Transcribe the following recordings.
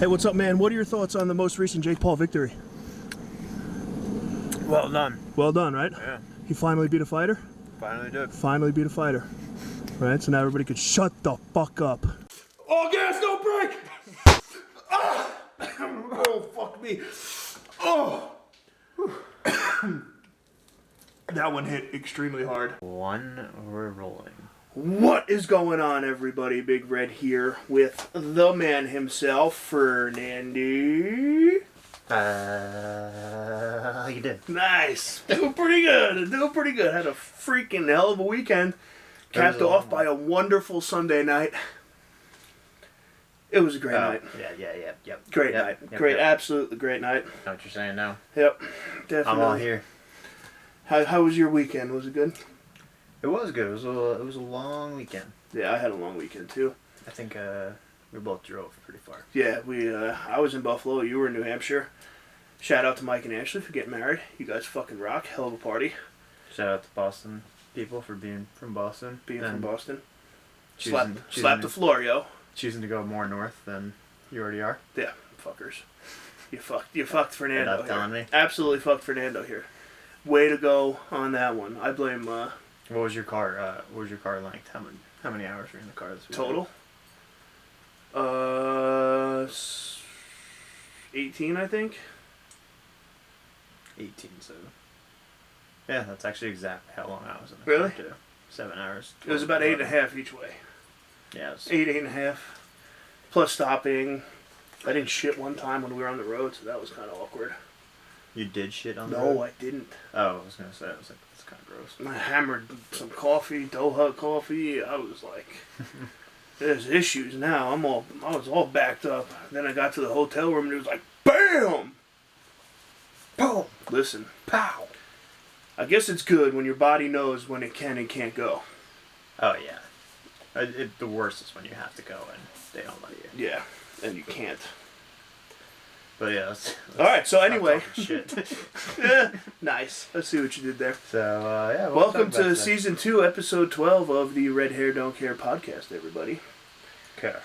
Hey, what's up, man? What are your thoughts on the most recent Jake Paul victory? Well done. Well done, right? Yeah. He finally beat a fighter? Finally did. Finally beat a fighter. Right, so now everybody could shut the fuck up. All gas, no brake! Ah! Oh, fuck me. Oh! That one hit extremely hard. We're rolling. What is going on, everybody? Big Red here with the man himself, Fernando. How you did? Nice. Doing pretty good. Had a freaking hell of a weekend. Capped off by a wonderful Sunday night. It was a great night. Yeah. Great night. Absolutely great night. Know what you're saying now? Yep. Definitely. I'm all here. How was your weekend? Was it good? It was good. It was a long weekend. Yeah, I had a long weekend too. I think we both drove pretty far. Yeah, I was in Buffalo. You were in New Hampshire. Shout out to Mike and Ashley for getting married. You guys fucking rock. Hell of a party. Shout out to Boston people for being from Boston. From Boston. Choosing Slap the floor, yo. Choosing to go more north than you already are. Yeah, fuckers. You fucked Fernando. You're not telling me. Absolutely fucked Fernando here. Way to go on that one. I blame. What was your car? What was your car length? How many hours were you in the car this week? Total? 18, I think. 18, so... Yeah, that's actually exactly how long I was in the Really? car, too. 7 hours. It was about 8.5 each way. Yeah, it was... 8.5. Plus stopping. I didn't shit one time when we were on the road, so that was kind of awkward. You did shit on the road? No, I didn't. Oh, I was going to say, I was like, that's kind of gross. I hammered some coffee, Doha coffee. I was like... There's issues now. I was all backed up. Then I got to the hotel room and it was like, BAM! Boom! Listen, Pow! I guess it's good when your body knows when it can and can't go. Oh, yeah. The worst is when you have to go and they don't let you. Yeah, and you can't. But yeah, let's Alright, so anyway. Shit. Yeah, nice. Let's see what you did there. So, yeah. Welcome to Season 2, Episode 12 of the Red Hair Don't Care podcast, everybody. Okay.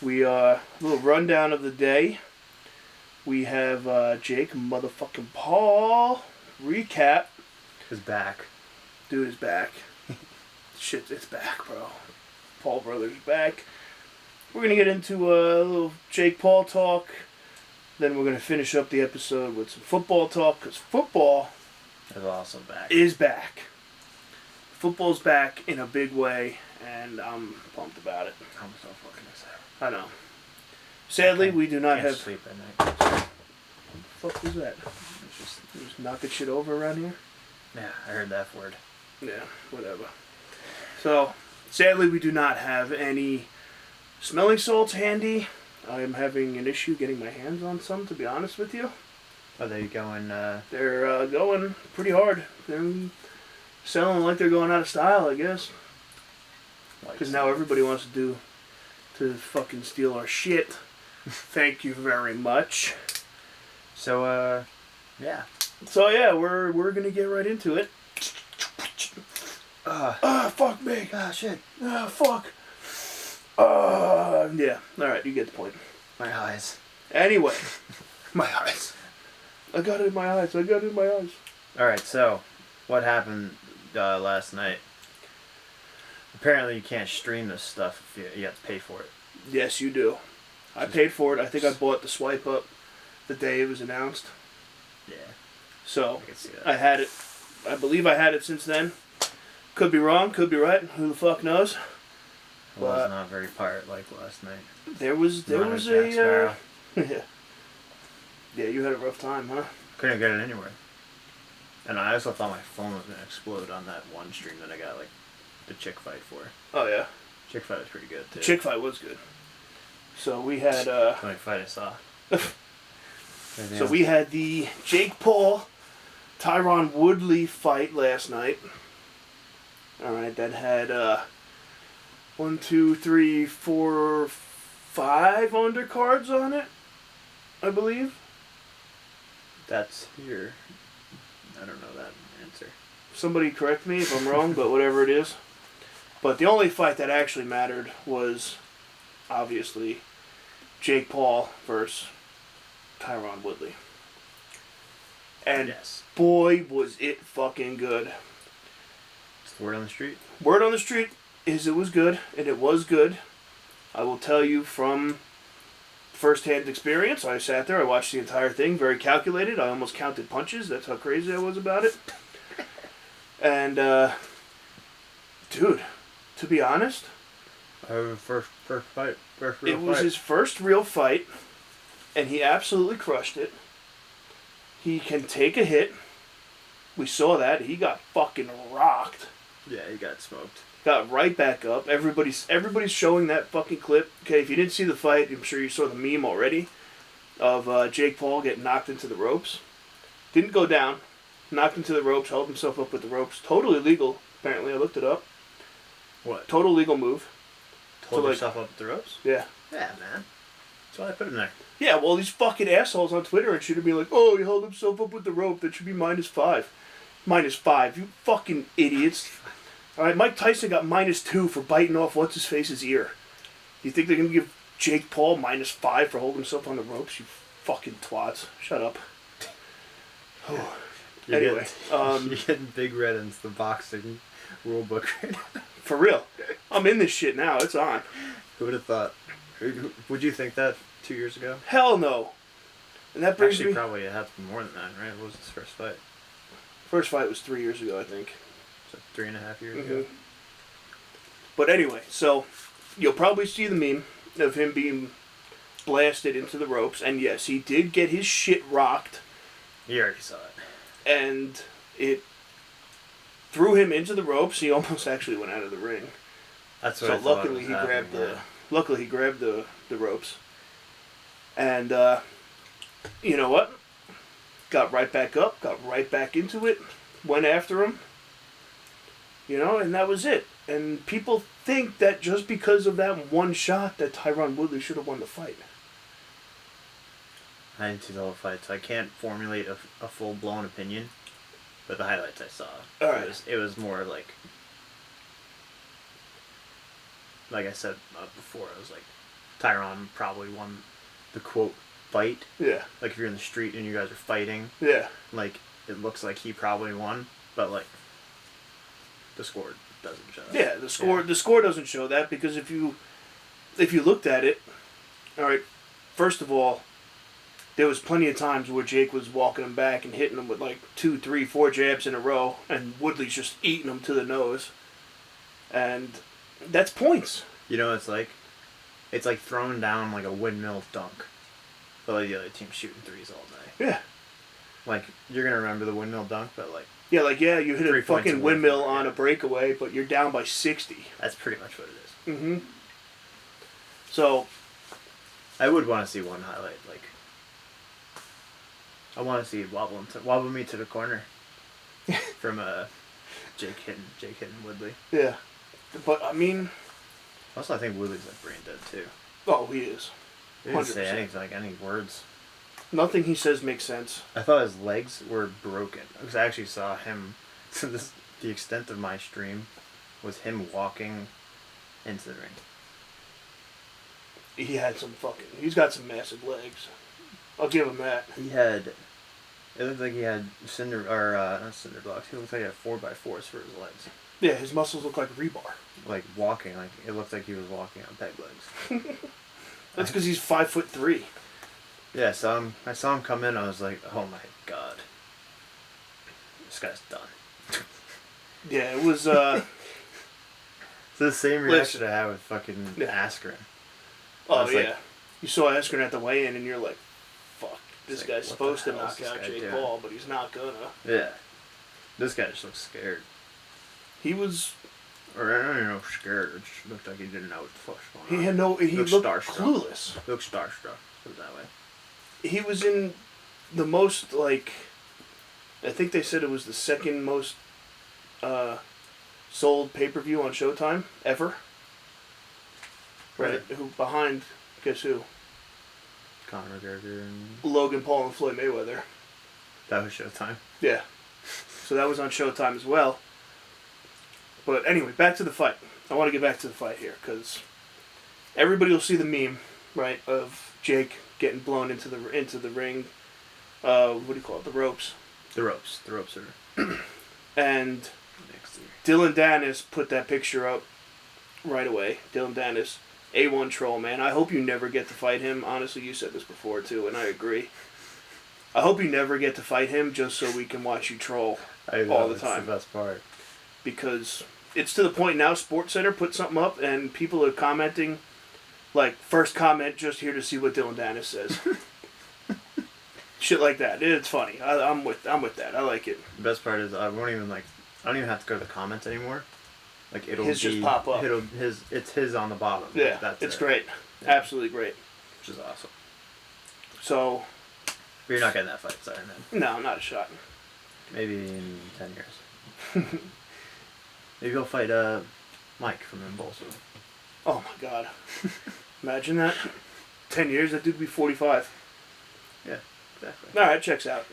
We, a little rundown of the day. We have Jake motherfucking Paul recap. His back. Dude is back. Shit, it's back, bro. Paul Brothers back. We're going to get into a little Jake Paul talk. Then we're going to finish up the episode with some football talk, because football is also back. Is back. Football's back in a big way, and I'm pumped about it. I'm so fucking excited. I know. Sadly, we do not have... sleep at night. What the fuck was that? You just knocking shit over around here? Yeah, I heard that word. Yeah, whatever. So, sadly, we do not have any smelling salts handy. I am having an issue getting my hands on some, to be honest with you. Are they going... They're going pretty hard. They're selling like they're going out of style, I guess. Because now everybody wants to fucking steal our shit. Thank you very much. So, yeah. So, yeah, we're going to get right into it. Fuck me. Shit. Fuck. Yeah. Alright, you get the point. My eyes. Anyway. My eyes. I got it in my eyes. Alright, so, what happened last night? Apparently you can't stream this stuff if you have to pay for it. Yes, you do. I paid for it. I think I bought the swipe up the day it was announced. Yeah. So, I can see that. I had it. I believe I had it since then. Could be wrong, could be right. Who the fuck knows? It was not very pirate-like last night. There was yeah. Yeah, you had a rough time, huh? Couldn't get it anywhere. And I also thought my phone was going to explode on that one stream that I got, like, the chick fight for. Oh, yeah. Chick fight was pretty good, too. The chick fight was good. So we had, the only fight I saw. So we had the Jake Paul, Tyron Woodley fight last night. Alright, that had, 1, 2, 3, 4, 5 undercards on it, I believe. That's your... I don't know that answer. Somebody correct me if I'm wrong, but whatever it is. But the only fight that actually mattered was, obviously, Jake Paul versus Tyron Woodley. And yes. boy, was it fucking good. It's the word on the street. Word on the street is it was good, and it was good. I will tell you from first-hand experience. I sat there, I watched the entire thing, very calculated. I almost counted punches. That's how crazy I was about it. And, dude, to be honest, First fight. it was his first real fight, and he absolutely crushed it. He can take a hit. We saw that. He got fucking rocked. Yeah, he got smoked. Got right back up. Everybody's showing that fucking clip. Okay, if you didn't see the fight, I'm sure you saw the meme already of Jake Paul getting knocked into the ropes. Didn't go down. Knocked into the ropes, held himself up with the ropes. Totally legal, apparently. I looked it up. What? Total legal move. Hold So, yourself up with the ropes? Yeah. Yeah, man. That's why I put him there. Yeah, well, these fucking assholes on Twitter and shit would be like, oh, he held himself up with the rope. That should be -5. -5. You fucking idiots. All right, Mike Tyson got -2 for biting off what's-his-face's ear. You think they're going to give Jake Paul -5 for holding himself on the ropes? You fucking twats. Shut up. Oh. Anyway. You're getting Big Red into the boxing rule book right now. For real. I'm in this shit now. It's on. Who would have thought? Would you think that 2 years ago? Hell no. And that brings Actually, me... probably it had to be more than that, right? What was his first fight? First fight was 3 years ago, I think. So 3.5 years ago. But anyway, so you'll probably see the meme of him being blasted into the ropes. And yes, he did get his shit rocked. You already saw it. And it threw him into the ropes. He almost actually went out of the ring. That's what So I thought luckily was he grabbed happening, luckily he grabbed the ropes. And you know what? Got right back up, got right back into it, went after him. You know, and that was it. And people think that just because of that one shot that Tyron Woodley should have won the fight. I didn't see the whole fight, so I can't formulate a full-blown opinion. But the highlights I saw, All right. it was more like I said before, it was like Tyron probably won the quote fight. Yeah. Like if you're in the street and you guys are fighting, Yeah. like it looks like he probably won, but like the score doesn't show that. Yeah, the score doesn't show that because if you looked at it, all right, first of all, there was plenty of times where Jake was walking him back and hitting him with like 2, 3, 4 jabs in a row, and Woodley's just eating him to the nose. And that's points. You know, it's like throwing down like a windmill dunk, but like the other team's shooting threes all day. Yeah. Like you're gonna remember the windmill dunk, but like you hit 3 a points fucking away windmill from it, on a breakaway, but you're down by 60. that's pretty much what it is. Mm-hmm. So I would want to see one highlight, like I want to see wobble me to the corner from Jake hitting Woodley. yeah, but I mean, Also, I think Woodley's like brain dead too. oh, he is. He didn't say 100%. any words. Nothing he says makes sense. I thought his legs were broken because I actually saw him. The extent of my stream was him walking into the ring. He's got some massive legs. I'll give him that. It looked like he had not cinder blocks. He looked like he had 4x4s for his legs. Yeah, his muscles look like rebar. Like walking, like it looked like he was walking on peg legs. That's because he's 5'3". Yeah, so I saw him come in. I was like, oh my god, this guy's done. Yeah, it was. It's the same reaction I had with fucking Askren. Oh yeah, like, you saw Askren at the weigh-in, and you're like, "Fuck, this like, guy's what supposed the to hell knock is this out guy Jake doing?" Paul, but he's not gonna." Yeah, this guy just looks scared. He was. Or I don't even know, scared. It just looked like he didn't know what the fuck's going on. He had no. He looked starstruck. clueless. He looked starstruck. Put it that way. He was in the most like. I think they said it was the second most sold pay-per-view on Showtime ever. Right. Who behind? Guess who? Conor McGregor and Logan Paul and Floyd Mayweather. that was Showtime. Yeah. So that was on Showtime as well. But anyway, back to the fight. I want to get back to the fight here because everybody will see the meme, right, of Jake getting blown into the ring. What do you call it? The ropes. The ropes are And next to you. Dylan Dennis put that picture up right away. Dylan Dennis, A1 troll, man. I hope you never get to fight him. Honestly, you said this before too, and I agree. I hope you never get to fight him just so we can watch you troll all the time. That's the best part. Because it's to the point now, SportsCenter put something up and people are commenting, like, first comment, just here to see what Dylan Dennis says. Shit like that. It's funny. I'm with that. I like it. The best part is I don't even have to go to the comments anymore. Like it'll just pop up. It's his on the bottom. Yeah, That's it's it. great. Yeah. Absolutely great. Which is awesome. So. But you're not getting that fight, sorry, man. No, not a shot. Maybe in 10 years. Maybe he'll fight Mike from Impulse. Oh my god. Imagine that. 10 years, that dude would be 45. Yeah, exactly. Alright, checks out.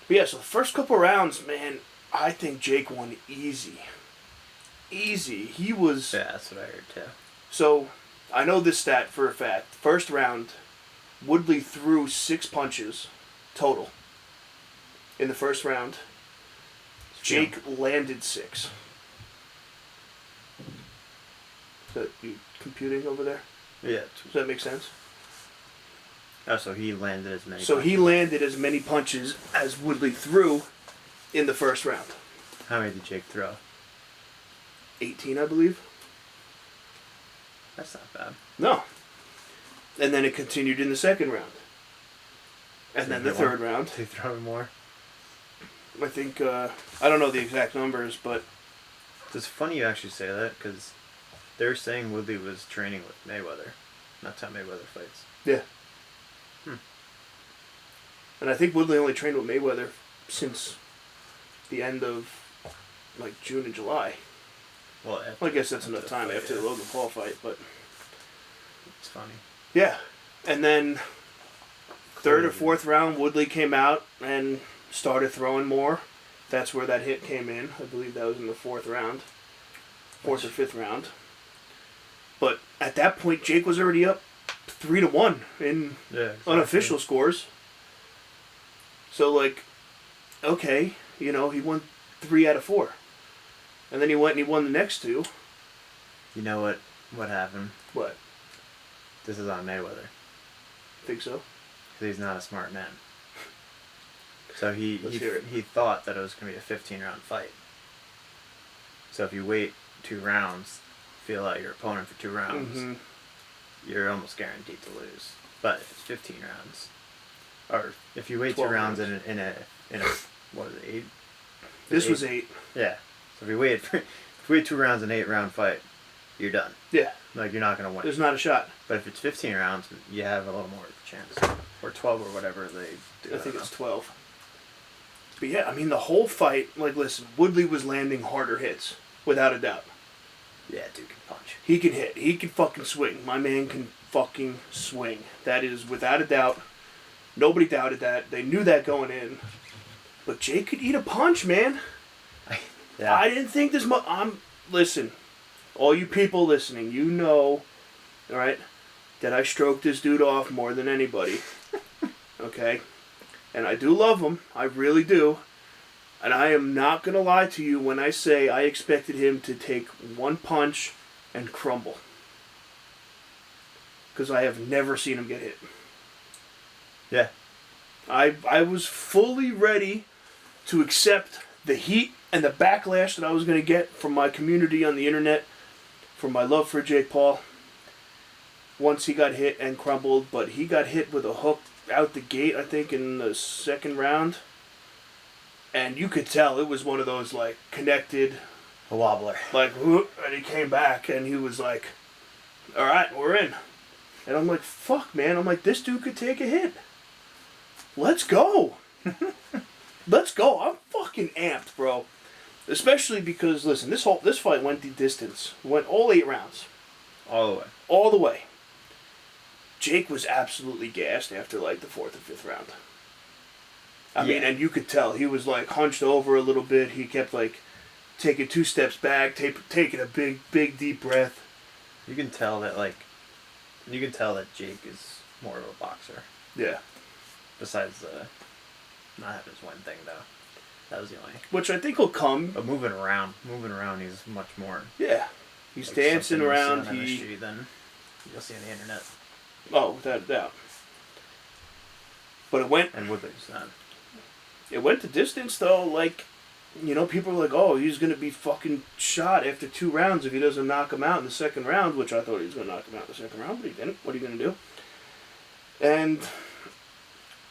But yeah, so the first couple rounds, man, I think Jake won easy. Easy. He was... Yeah, that's what I heard too. So, I know this stat for a fact. First round, Woodley threw 6 punches total in the first round. Jake landed 6. Is that you computing over there? Yeah. Does that make sense? Oh, so he landed as many So punches. he landed as many punches as Woodley threw in the first round. How many did Jake throw? 18, I believe. That's not bad. No. And then it continued in the second round. And then the third round. Did he throw more? I think, I don't know the exact numbers, but... It's funny you actually say that, because they're saying Woodley was training with Mayweather. That's how Mayweather fights. Yeah. And I think Woodley only trained with Mayweather since the end of, like, June and July. Well, I guess that's enough time after the Logan Paul fight, but... It's funny. Yeah. And then, third or fourth round, Woodley came out and started throwing more. That's where that hit came in. I believe that was in the fourth round. Fourth or fifth round. But at that point, Jake was already up 3-1 in unofficial scores. So, like, okay, you know, he won 3 out of 4. And then he went and he won the next 2. You know what happened? What? This is on Mayweather. Think so? Because he's not a smart man. So he hear it. he thought that it was going to be a 15-round fight. So if you wait 2 rounds, feel out your opponent for 2 rounds, you're almost guaranteed to lose. But if it's 15 rounds, or if you wait 2 rounds in a what is it, 8? This was 8. Yeah. So if you wait 2 rounds in an 8-round fight, you're done. Yeah. Like you're not going to win. There's not a shot. But if it's 15 rounds, you have a little more chance. Or 12 or whatever they do. I think it's 12. But yeah, I mean, the whole fight, like, listen, Woodley was landing harder hits, without a doubt. Yeah, dude can punch. He can hit. He can fucking swing. My man can fucking swing. That is without a doubt. Nobody doubted that. They knew that going in. But Jake could eat a punch, man. Yeah. I didn't think this much. Listen, all you people listening, you know, all right, that I stroked this dude off more than anybody. Okay? And I do love him. I really do. And I am not going to lie to you when I say I expected him to take 1 punch and crumble. Because I have never seen him get hit. Yeah. I was fully ready to accept the heat and the backlash that I was going to get from my community on the internet for my love for Jake Paul once he got hit and crumbled. But he got hit with a hook out the gate, I think, in the second round. And you could tell it was one of those, like, connected... A wobbler. Like, whoop, and he came back, and he was like, all right, we're in. And I'm like, fuck, man. I'm like, this dude could take a hit. Let's go. Let's go. I'm fucking amped, bro. Especially because, listen, this fight went the distance. Went all 8 rounds. All the way. All the way. Jake was absolutely gassed after, like, the 4th or 5th round. I mean, and you could tell. He was, like, hunched over a little bit. He kept, like, taking 2 steps back, taking a big, deep breath. You can tell that, like, You can tell that Jake is more of a boxer. Yeah. Besides not having his win thing, though. That was the only... Which I think will come. But moving around, he's much more... Yeah. He's like dancing around. On the street than you'll see on the internet. Oh, without a doubt. But it went... And Woodley's not. It went the distance, though. Like, you know, people are like, oh, he's going to be fucking shot after 2 rounds if he doesn't knock him out in the second round, which I thought he was going to knock him out in the second round, but he didn't. What are you going to do? And...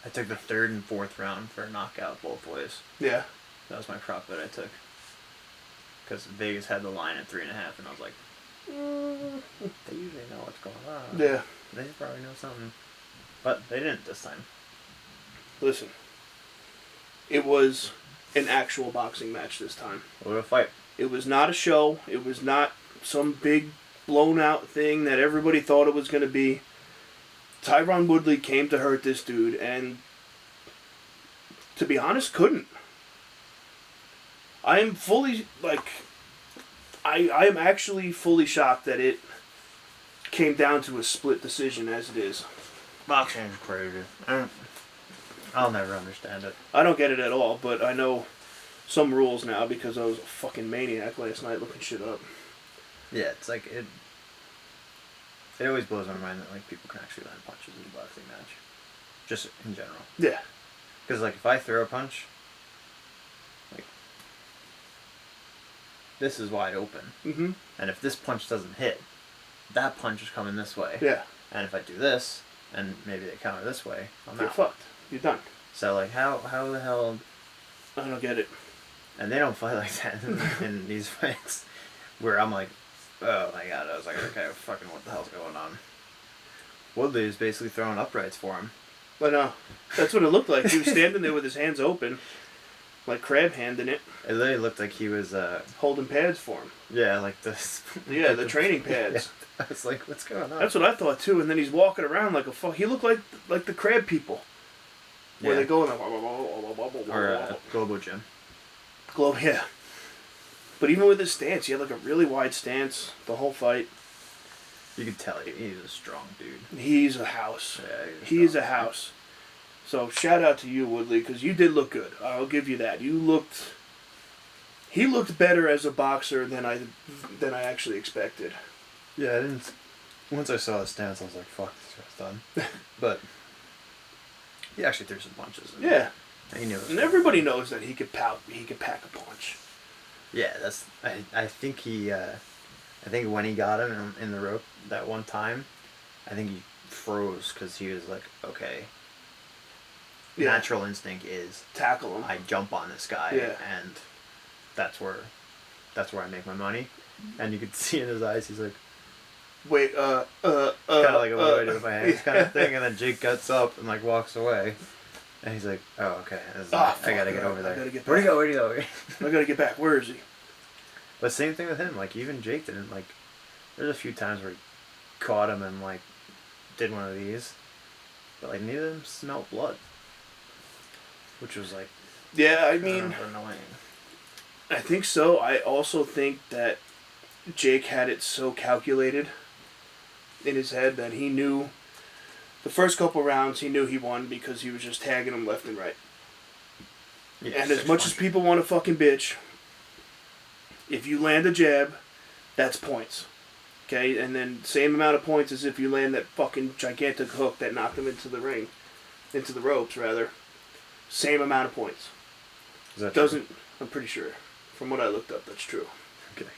I took the 3rd and 4th round for a knockout both ways. Yeah. That was my prop that I took. Because Vegas had the line at 3.5, and I was like, they usually know what's going on. Yeah. They probably know something. But they didn't this time. Listen. It was an actual boxing match this time. What a fight. It was not a show. It was not some big blown out thing that everybody thought it was going to be. Tyron Woodley came to hurt this dude, and to be honest, couldn't. I am fully, like, I am actually fully shocked that it came down to a split decision as it is. Boxing is crazy. I'll never understand it. I don't get it at all, but I know some rules now because I was a fucking maniac last night looking shit up. Yeah, it's like, it always blows my mind that, like, people can actually land punches in a boxing match. Just in general. Yeah. Because, like, if I throw a punch, like, this is wide open. Mm-hmm. And if this punch doesn't hit, that punch is coming this way. Yeah. And if I do this, and maybe they counter this way, I'm You're out. fucked. You're done. So, like, how the hell... I don't get it. And they don't fight like that in these fights. Where I'm like, oh my god, I was like, okay, fucking what the hell's going on? Woodley is basically throwing uprights for him. But that's what it looked like. He was standing there with his hands open, like crab handing it. It literally looked like he was... holding pads for him. Yeah, like this. Yeah, the training pads. Yeah. I was like, what's going on? That's what I thought too. And then he's walking around like a fuck. He looked like the crab people. Where they go in the... Or Globo Gym. Globe, yeah. But even with his stance, he had like a really wide stance the whole fight. You could tell he's a strong dude. He's a house. Yeah, He's a house. So shout out to you, Woodley, because you did look good. I'll give you that. He looked better as a boxer than I actually expected. Yeah, I didn't. Once I saw the stance, I was like, "Fuck, this guy's done." But he actually threw some punches. Yeah, he knew it. And everybody knows that he could pack a punch. Yeah, that's. I think he. I think when he got him in the rope that one time, I think he froze because he was like, "Okay." Yeah. Natural instinct is tackle him. I jump on this guy, and that's where I make my money. And you could see in his eyes, he's like, "Wait, kind of like a what do I do with my hands kind of thing." And then Jake gets up and like walks away, and he's like, "Oh, okay, I gotta get over there. Where'd he go? I gotta get back. Where is he?" But same thing with him. Like even Jake didn't like. There's a few times where he caught him and like did one of these, but like neither of them smelled blood. Which was like... Yeah, I mean... annoying. I think so. I also think that Jake had it so calculated in his head that he knew... The first couple rounds, he knew he won because he was just tagging him left and right. Yeah, and as much as people want to fucking bitch, if you land a jab, that's points. Okay? And then same amount of points as if you land that fucking gigantic hook that knocked him into the ring. Into the ropes, rather. Same amount of points. Is that doesn't true? I'm pretty sure. From what I looked up, that's true. Okay.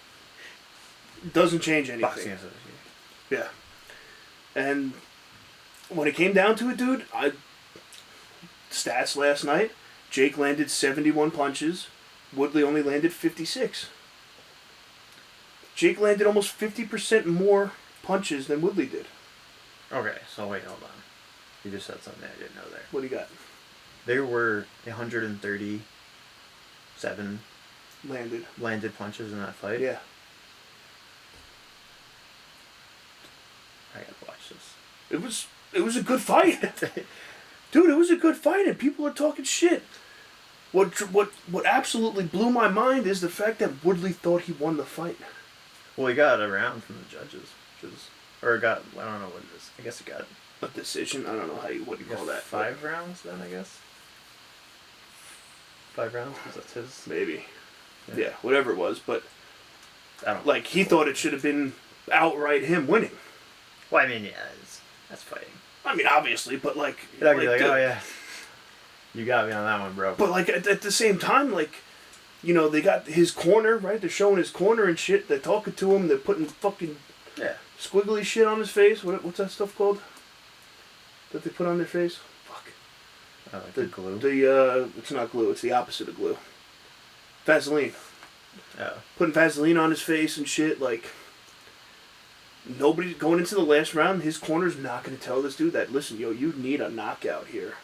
Doesn't change anything. Boxing Association. Yeah. And when it came down to it, dude, stats last night, Jake landed 71 punches. Woodley only landed 56. Jake landed almost 50% more punches than Woodley did. Okay, so wait, hold on. You just said something I didn't know there. What do you got? There were 137 landed punches in that fight. Yeah. I gotta watch this. It was a good fight. Dude, it was a good fight and people are talking shit. What absolutely blew my mind is the fact that Woodley thought he won the fight. Well, he got a round from the judges, which is Or it got, I don't know what it is. I guess it got a decision. I don't know what do you call that. 5 rounds then, I guess. 5 rounds, because that's his. Maybe. Yeah, whatever it was. But, I don't like, he thought it should have been outright him winning. Well, I mean, yeah, that's fighting. I mean, obviously, but, like... You're not gonna be like, oh, yeah. You got me on that one, bro. But, like, at the same time, like, you know, they got his corner, right? They're showing his corner and shit. They're talking to him. They're putting fucking squiggly shit on his face. What's that stuff called? That they put on their face? Fuck. Like the glue? It's not glue. It's the opposite of glue. Vaseline. Oh. Putting Vaseline on his face and shit, like... Nobody going into the last round, his corner's not going to tell this dude that, listen, yo, you need a knockout here.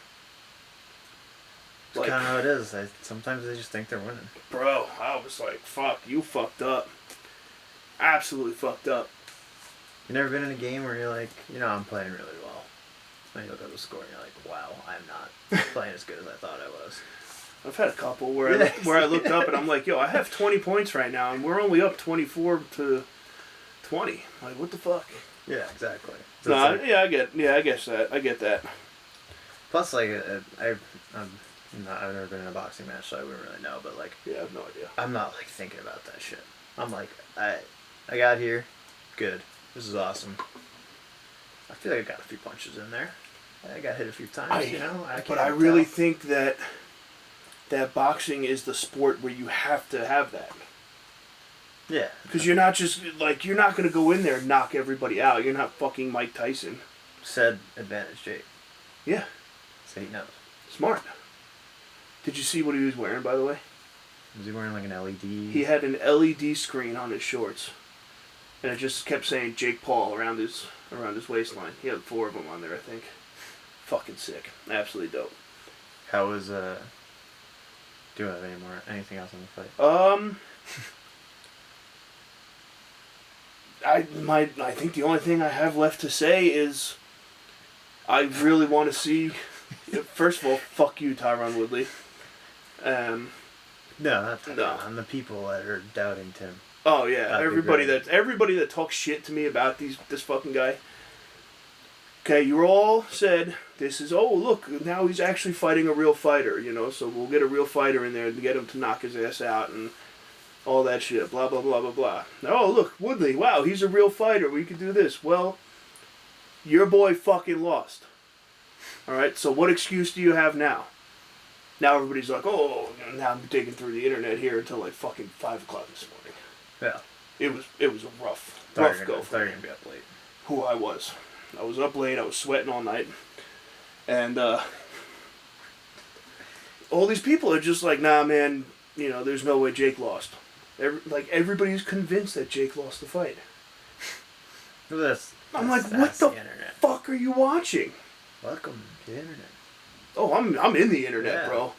That's kind of how it is. Sometimes they just think they're winning. Bro, I was like, fuck, you fucked up. Absolutely fucked up. You never been in a game where you're like, you know, I'm playing really well. And you look at the score and you're like, wow, I'm not playing as good as I thought I was. I've had a couple where I looked up and I'm like, yo, I have 20 points right now and we're only up 24 to 20. Like, what the fuck? Yeah, exactly. So No, like, I get that. Plus, like, I've never been in a boxing match, so I wouldn't really know. But like, Yeah, I have no idea. I'm not like thinking about that shit. I'm like, I got here, good. This is awesome. I feel like I got a few punches in there. I got hit a few times, you know. But I really think that boxing is the sport where you have to have that. Yeah. Because you're not just, like, you're not going to go in there and knock everybody out. You're not fucking Mike Tyson. Said advantage, Jake. Yeah. So he knows. Smart. Did you see what he was wearing, by the way? Was he wearing like an LED? He had an LED screen on his shorts. And it just kept saying Jake Paul around his waistline. He had 4 of them on there, I think. Fucking sick. Absolutely dope. How was, do you have anything else on the fight? I think the only thing I have left to say is I really want to see. First of all, fuck you, Tyron Woodley. No, not that. No. On the people that are doubting Tim. Oh yeah, everybody great. that talks shit to me about this fucking guy. Okay, you all said this is look, now he's actually fighting a real fighter, you know, so we'll get a real fighter in there to get him to knock his ass out and all that shit, blah, blah, blah, blah, blah. Oh, look, Woodley, wow, he's a real fighter. We could do this. Well, your boy fucking lost. All right, so what excuse do you have now? Now everybody's like, oh, now I'm digging through the internet here until like fucking 5 o'clock this morning. Yeah. It was a rough go for me. I thought you were going to be up late. Who I was. I was up late. I was sweating all night. And all these people are just like, nah, man, you know, there's no way Jake lost. Everybody's convinced that Jake lost the fight. I'm like, what the fuck are you watching? Welcome to the internet. Oh, I'm in the internet, bro.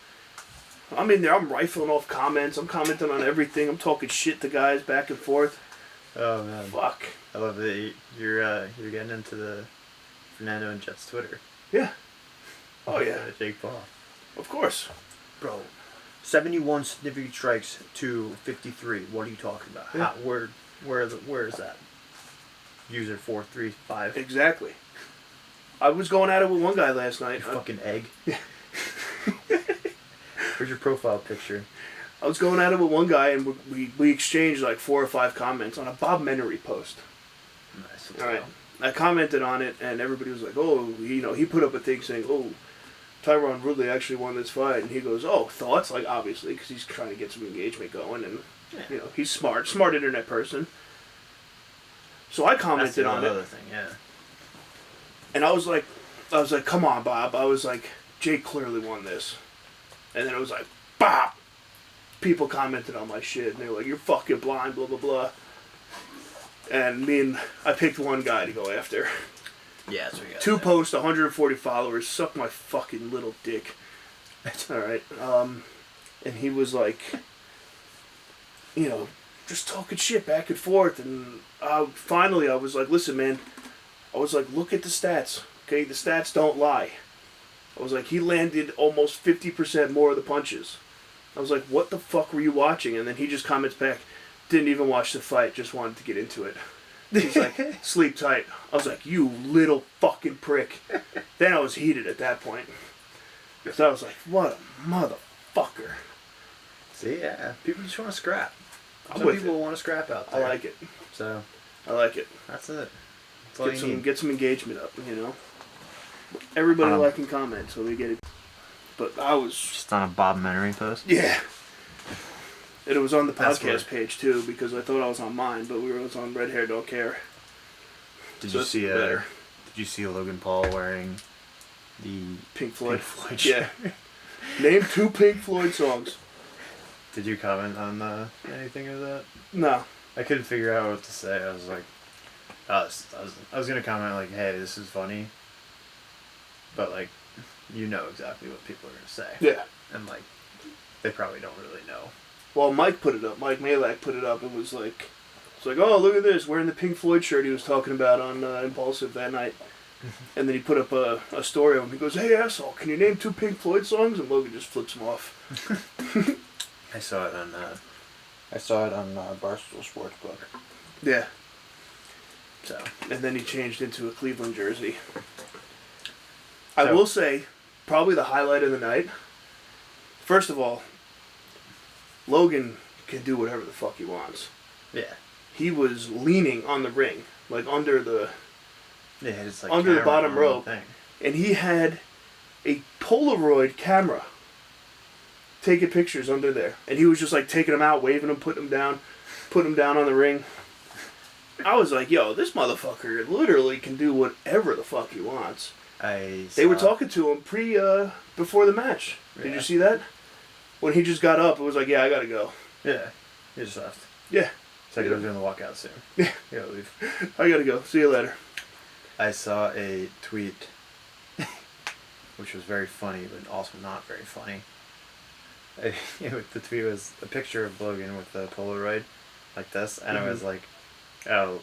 I'm in there. I'm rifling off comments. I'm commenting on everything. I'm talking shit to guys back and forth. Oh man. Fuck. I love that you're getting into the Fernando and Jet's Twitter. Yeah. Oh yeah. Jake Paul. Of course. Bro. 71 significant strikes to 53. What are you talking about? Yeah. Where is that? User 435. Exactly. I was going at it with one guy last night. You fucking egg. Where's your profile picture? I was going at it with one guy, and we exchanged like 4 or 5 comments on a Bob Menery post. Nice. All right. I commented on it, and everybody was like, oh, you know, he put up a thing saying, oh, Tyron Woodley actually won this fight. And he goes, oh, thoughts? Like, obviously, because he's trying to get some engagement going, and, you know, he's smart internet person. So I commented on it. Other thing, yeah. And I was like, come on, Bob. I was like, Jake clearly won this. And then it was like, bop! People commented on my shit, and they were like, you're fucking blind, blah, blah, blah. And I picked one guy to go after. Yeah, that's what we got. 2 posts, 140 followers, suck my fucking little dick. Alright, and he was like, you know, just talking shit back and forth, and finally I was like, listen, man, I was like, look at the stats, okay? The stats don't lie. I was like, he landed almost 50% more of the punches. I was like, what the fuck were you watching? And then he just comments back, didn't even watch the fight, just wanted to get into it. He's like, sleep tight. I was like, you little fucking prick. Then I was heated at that point. So I was like, what a motherfucker. See, yeah, people just want to scrap. I'm Some with people it. want to scrap out I there. like it. So, I like it. that's it. That's all you need. Get some engagement up, you know? Everybody like and comment so we get it. But I was... Just on a Bob Menery post? Yeah. And it was on the That's podcast page, too, because I thought I was on mine, but we were on Red Hair Don't Care. Did So you it's see better. Did you see Logan Paul wearing the Pink Floyd. Pink Floyd Yeah. shirt? Name 2 Pink Floyd songs. Did you comment on anything of that? No. I couldn't figure out what to say. I was like, I was gonna comment like, "Hey, this is funny," but like, you know exactly what people are gonna say. Yeah. And like, they probably don't really know. Well, Mike put it up. Mike Malak put it up and was like, it's like, oh, look at this, wearing the Pink Floyd shirt he was talking about on Impulsive that night. And then he put up a story of him. He goes, hey, asshole, can you name 2 Pink Floyd songs? And Logan just flips him off. I saw it on Barstool Sportsbook. Yeah. So. And then he changed into a Cleveland jersey. I So- will say, probably the highlight of the night. First of all, Logan can do whatever the fuck he wants. Yeah. He was leaning on the ring, like under the It's like under the camera bottom on the rope, thing. and he had a Polaroid camera taking pictures under there, and he was just like taking them out, waving them, putting them down on the ring. I was like, yo, this motherfucker literally can do whatever the fuck he wants. They were talking to him before the match. Did Yeah. you see that? When he just got up, it was like, yeah, I gotta go. Yeah. He just left. Yeah. Said he was going to walk out soon. Yeah. He gotta leave. I gotta go. See you later. I saw a tweet, which was very funny, but also not very funny. The tweet was a picture of Logan with the Polaroid, like this, and I was like, oh,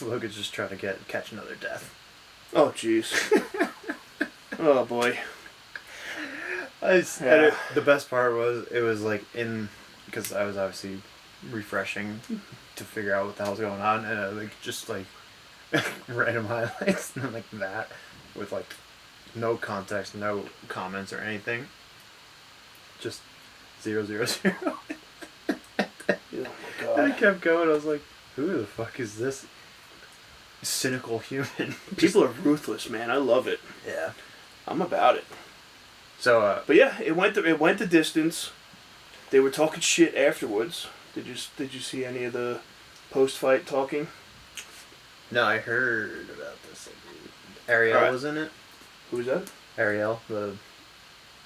Logan's just trying to catch another death. Oh, jeez. Oh, boy. And the best part was, it was like because I was obviously refreshing to figure out what the hell's going on, and I just random highlights and like that with like no context, no comments or anything. Just 000. Oh, my And I God. kept going. I was like, who the fuck is this cynical human? People are ruthless, man. I love it. Yeah. I'm about it. So, But yeah, it went the distance. They were talking shit afterwards. Did you see any of the post-fight talking? no, I heard about this. Ariel was in it. Who was that? Ariel, I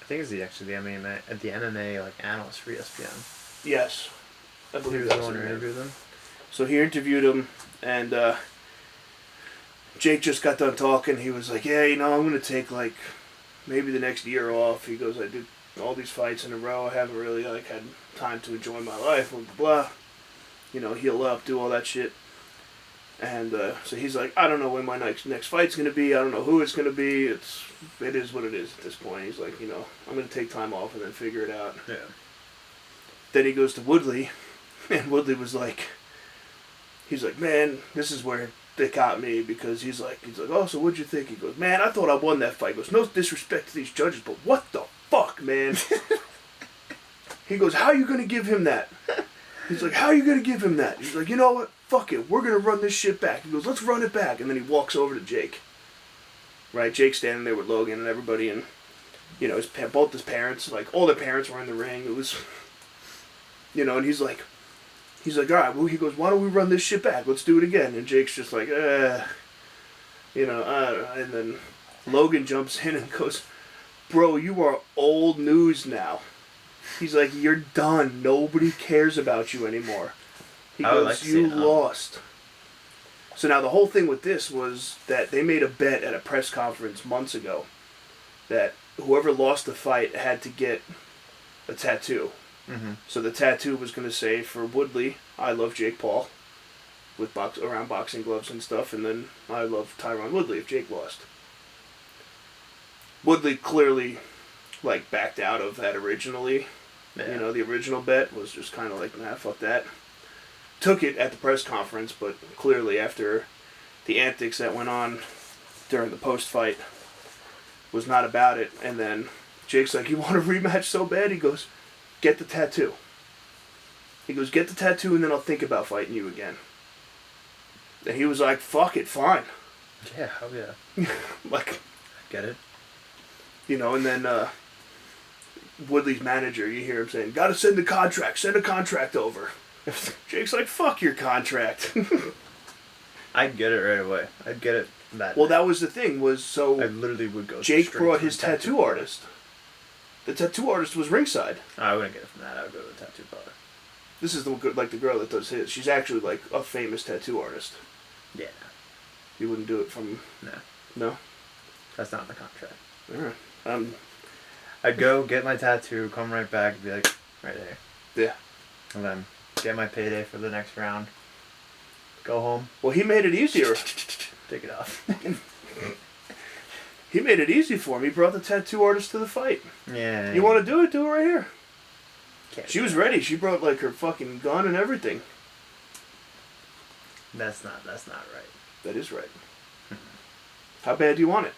think is the MMA like analyst for ESPN. Yes. I He believe was the that's one who him. interviewed them. So he interviewed him, and Jake just got done talking. He was like, yeah, I'm going to take like maybe the next year off. He goes, I did all these fights in a row. I haven't really like had time to enjoy my life, blah, blah, blah. Heal up, do all that shit. And so he's like, I don't know when my next fight's going to be. I don't know who it's going to be. It is what it is at this point. He's like, I'm going to take time off and then figure it out. Yeah. Then he goes to Woodley, and Woodley was like, he's like, man, this is where they got me, because he's like, oh, so what'd you think? He goes, man, I thought I won that fight. He goes, no disrespect to these judges, but what the fuck, man? He goes, how are you going to give him that? He's like, how are you going to give him that? He's like, you know what? Fuck it. We're going to run this shit back. He goes, let's run it back. And then he walks over to Jake. Right? Jake's standing there with Logan and everybody, and, both his parents, like, all their parents were in the ring. It was, and he's like, all right, well, he goes, why don't we run this shit back? Let's do it again. And Jake's just like, I don't know. And then Logan jumps in and goes, bro, you are old news now. He's like, you're done. Nobody cares about you anymore. He goes, you lost. So now the whole thing with this was that they made a bet at a press conference months ago that whoever lost the fight had to get a tattoo. Mm-hmm. So the tattoo was going to say, for Woodley, I love Jake Paul, with around boxing gloves and stuff, and then I love Tyron Woodley if Jake lost. Woodley clearly, backed out of that originally. Yeah. The original bet was just kind of like, nah, fuck that. took it at the press conference, but clearly after the antics that went on during the post-fight was not about it. And then Jake's like, you want a rematch so bad? He goes, get the tattoo. He goes, get the tattoo and then I'll think about fighting you again. And he was like, fuck it, fine. Yeah, oh yeah. Like, I get it. you know, and then Woodley's manager, you hear him saying, gotta send a contract over. Jake's like, fuck your contract. I'd get it right away. I'd get it that Well, night. that was the thing, was so I literally would go Jake straight brought to his the tattoo artist. The tattoo artist was ringside. I wouldn't get it from that. I would go to the tattoo parlor. This is the girl that does his. She's actually like a famous tattoo artist. Yeah. You wouldn't do it from... No. No? That's not in the contract. Alright. I'd go get my tattoo, come right back, and be like, right there. Yeah. And then get my payday for the next round. Go home. Well, he made it easier. Take it off. He made it easy for him. He brought the tattoo artist to the fight. Yeah. You want to do it? Do it right here. Can't She do was that. ready. She brought like her fucking gun and everything. That's not right. That is right. How bad do you want it?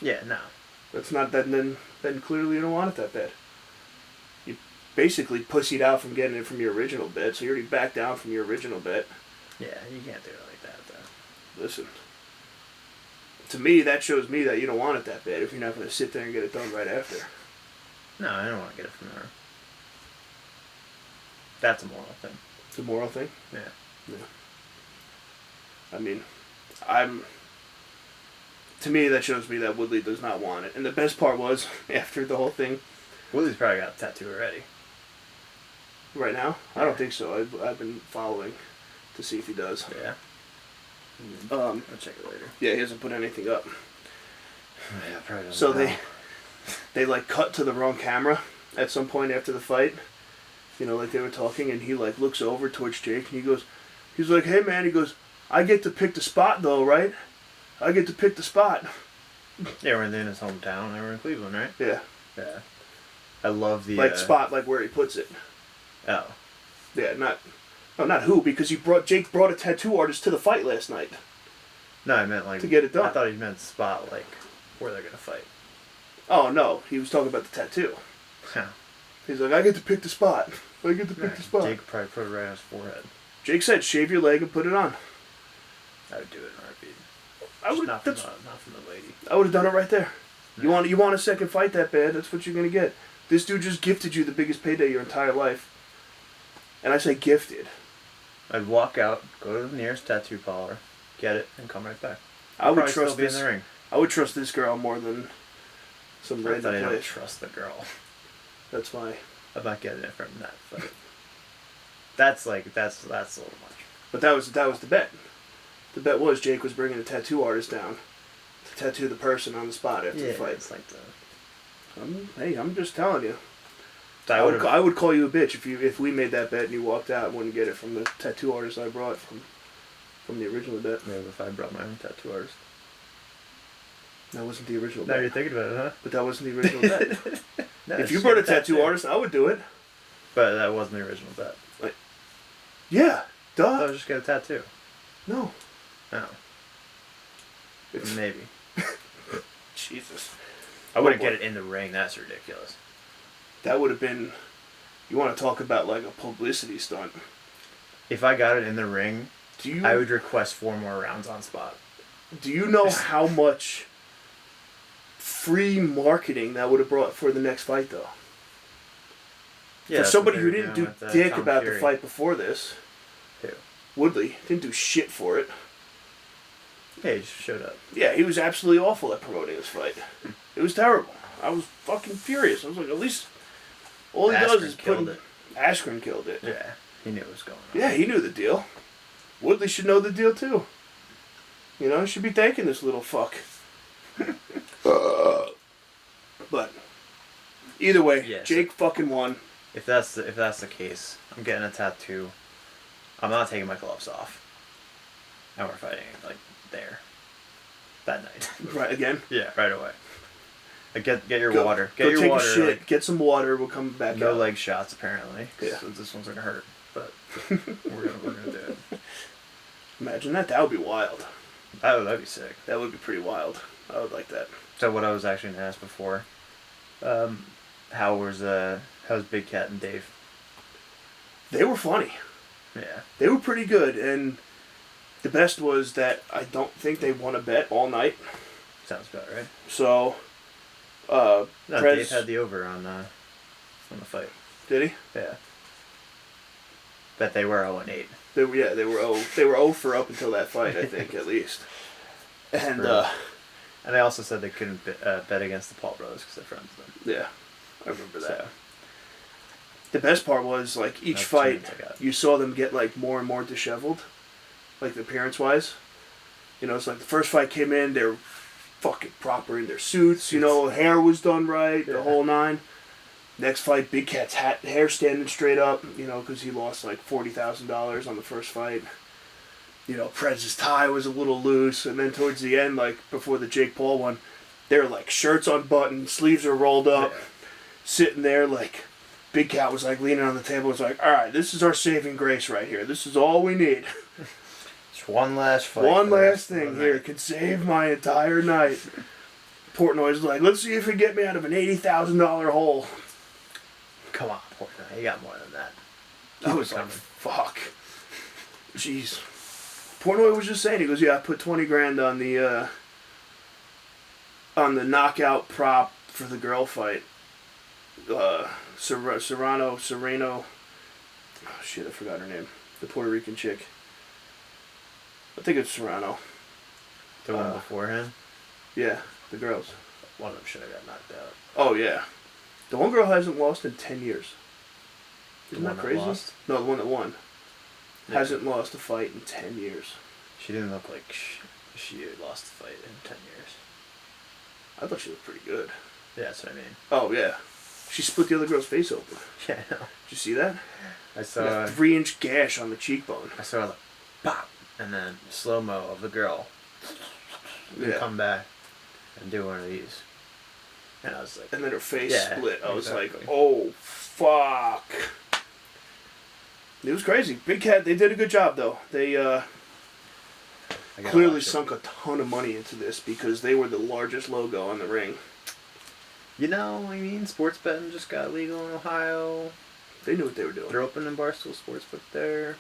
Yeah, no. That's not that. Then clearly you don't want it that bad. You basically pussied out from getting it from your original bet, so you already backed down from your original bet. Yeah, you can't do it like that, though. Listen, to me that shows me that you don't want it that bad if you're not going to sit there and get it done right after. No, I don't want to get it from her. That's a moral thing. It's a moral thing. Yeah. Yeah. I mean, to me that shows me that Woodley does not want it. And the best part was after the whole thing. Willie's probably got a tattoo already. Right now, I don't think so. I've been following to see if he does. Yeah. I'll check it later. Yeah, he hasn't put anything up. Yeah, probably doesn't So know. they like cut to the wrong camera at some point after the fight. You know, like they were talking, and he like looks over towards Jake, and he's like, hey man, he goes, I get to pick the spot though, right? I get to pick the spot. Yeah, we're in his hometown. They were in Cleveland, right? Yeah. Yeah. I love the Like spot, like where he puts it. Oh. Yeah, not who, because Jake brought a tattoo artist to the fight last night. No, I meant like to get it done. I thought he meant spot, like where they're gonna fight. Oh no, he was talking about the tattoo. Huh. He's like, I get to pick the spot. I get to pick the spot. Jake probably put it right on his forehead. Jake said, shave your leg and put it on. I would do it in a heartbeat. I would. Not from the lady. I would have done it right there. No. You want a second fight that bad? That's what you're gonna get. This dude just gifted you the biggest payday your entire life. And I say gifted. I'd walk out, go to the nearest tattoo parlor, get it, and come right back. I would Probably trust still be this. in the ring. I would trust this girl more than some I thought random I don't place. trust the girl. That's why. I'm not getting it from that fight. That's a little much. But that was the bet. The bet was Jake was bringing a tattoo artist down to tattoo the person on the spot after the fight. It's like the. Hey, I'm just telling you. So I would call you a bitch if we made that bet and you walked out and wouldn't get it from the tattoo artist I brought from the original bet. Yeah, if I brought my own tattoo artist. That wasn't the original Now bet. you're thinking about it, huh? But that wasn't the original bet. No, If it's you just brought a get tattoo artist, I would do it. But that wasn't the original bet. Yeah, I duh. was just get a tattoo. No. Oh. It's, Maybe. Jesus. I wouldn't get it in the ring. That's ridiculous. That would have been... You want to talk about like a publicity stunt. If I got it in the ring, Do you I would request 4 more rounds on spot. Do you know how much free marketing that would have brought for the next fight, though? Yeah, For that's somebody what who they were didn't doing do with, dick Tom about Fury. the fight before this, Who? Woodley, didn't do shit for it. Yeah, he just showed up. Yeah, he was absolutely awful at promoting this fight. It was terrible. I was fucking furious. I was like, at least all he does is killed it. Askren killed it. Yeah, he knew what was going on. Yeah, he knew the deal. Woodley should know the deal too. You know, he should be thanking this little fuck. But either way, Yeah, Jake fucking won. If that's the case, I'm getting a tattoo. I'm not taking my gloves off. And we're fighting like there. That night. Right again. Yeah, right away. Get your Go- water. Go take water. a shit. Like, Get some water. We'll come back no out. leg shots apparently. 'Cause Yeah. this one's gonna hurt. But We're gonna do it. Imagine that. That would be wild. That'd be sick. That would be pretty wild. I would like that. So what I was actually gonna ask before, how's Big Cat and Dave? They were funny. Yeah. They were pretty good, and the best was that I don't think they won a bet all night. Sounds about right. So, No, Dave had the over on the fight. Did he? Yeah. Bet they were 0-8. They were 0 for up until that fight, I think, at least. And and they also said they couldn't bet against the Paul brothers because they're friends with them. yeah, I remember that. So, the best part was, like, each fight, you saw them get, like, more and more disheveled, like, appearance-wise. You know, it's like the first fight came in, they were fucking proper in their suits, you know, hair was done right, the whole nine. Next fight, Big Cat's hair standing straight up, you know, because he lost, like, $40,000 on the first fight. You know, Prez's tie was a little loose, and then towards the end, like, before the Jake Paul one, they were, like, shirts unbuttoned, sleeves are rolled up, sitting there, like... Big Cat was like leaning on the table. Was like, "All right, this is our saving grace right here. This is all we need. Just one last fight. One last thing here can save my entire night." Portnoy's like, "Let's see if it get me out of an $80,000 hole." Come on, Portnoy. You got more than that. I was like, "Fuck, jeez." Portnoy was just saying, he goes, "Yeah, I put $20,000 on the knockout prop for the girl fight." Serrano. Oh shit, I forgot her name. The Puerto Rican chick. I think it's Serrano. The one beforehand? Yeah, the girls. One of them should have got knocked out. Oh yeah. The one girl hasn't lost in 10 years. Isn't that crazy? Lost? No, the one that won. Yeah. Hasn't lost a fight in 10 years. She didn't look like she had lost the fight in 10 years. I thought she looked pretty good. Yeah, that's what I mean. Oh yeah. She split the other girl's face open. Yeah, I know. Did you see that? I saw a 3-inch gash on the cheekbone. I saw like pop, and then slow-mo of the girl come back and do one of these. And I was like... And then her face split. I was like, exactly. oh, fuck. It was crazy. Big Cat, they did a good job, though. They clearly sunk a ton of money into this because they were the largest logo on the ring. You know, I mean, sports betting just got legal in Ohio. They knew what they were doing. They're opening Barstool Sportsbook there.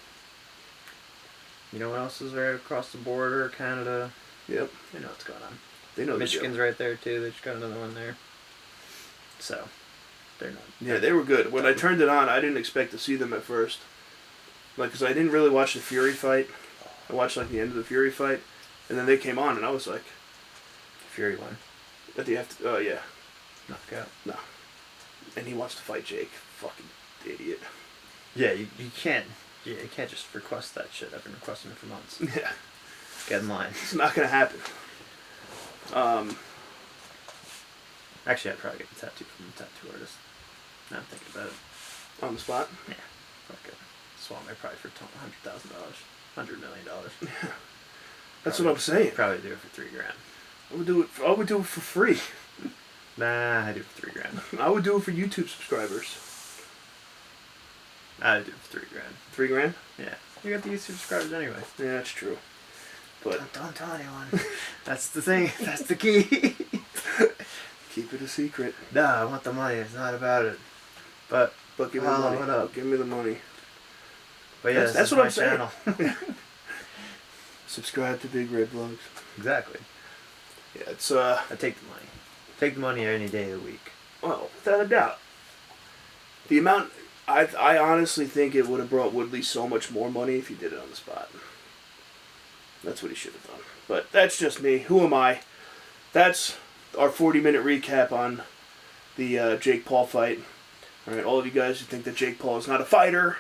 You know what else is right across the border? Canada. Yep. They know what's going on. They know. Michigan's right there, too. They just got another one there. So, they're not. Yeah, they were good. When I turned it on, I didn't expect to see them at first. Like, because I didn't really watch the Fury fight. I watched, like, the end of the Fury fight. And then they came on, and I was like... Fury won. At the after... Oh, yeah. Knockout. No. And he wants to fight Jake. Fucking idiot. Yeah, you can't. Yeah, you can't just request that shit. I've been requesting it for months. Yeah. Get in line. It's not gonna happen. Actually, I'd probably get the tattoo from the tattoo artist. Now I'm thinking about it. On the spot? Yeah. Fuck it. Swap me probably for $100,000. $100 million. Yeah. That's what I'm saying. Probably do it for $3,000. I would do it for free. Nah, I do it for $3,000. I would do it for YouTube subscribers. I'd do it for $3,000. $3,000? Yeah. You got the YouTube subscribers anyway. Yeah, that's true. But don't tell anyone. That's the thing. That's the key. Keep it a secret. No, I want the money. It's not about it. But give me the money. What up? Give me the money. But yeah, that's what I'm channel. saying. Subscribe to Big Red Vlogs. Exactly. Yeah, it's I take the money. Take the money any day of the week. Well, without a doubt. The amount I honestly think it would have brought Woodley so much more money if he did it on the spot. That's what he should have done. But that's just me. Who am I? That's our 40-minute recap on the Jake Paul fight. All right, all of you guys who think that Jake Paul is not a fighter,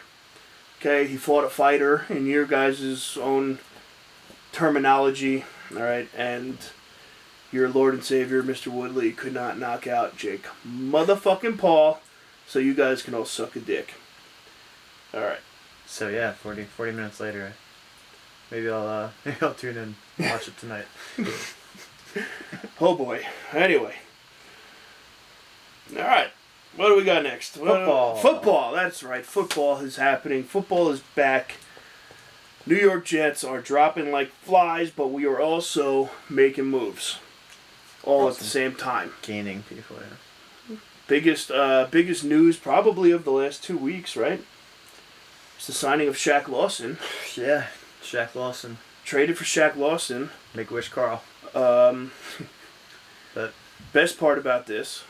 okay, he fought a fighter in your guys' own terminology, all right, and your Lord and Savior, Mr. Woodley, could not knock out Jake motherfucking Paul, so you guys can all suck a dick. All right. So yeah, 40 minutes later, maybe I'll tune in and watch it tonight. Oh boy. Anyway. All right. What do we got next? Football. Football, that's right. Football is happening. Football is back. New York Jets are dropping like flies, but we are also making moves. All at the same time. Gaining people, yeah. Biggest news probably of the last 2 weeks, right? It's the signing of Shaq Lawson. Yeah, Shaq Lawson. Traded for Shaq Lawson. Make-A-Wish Carl. But best part about this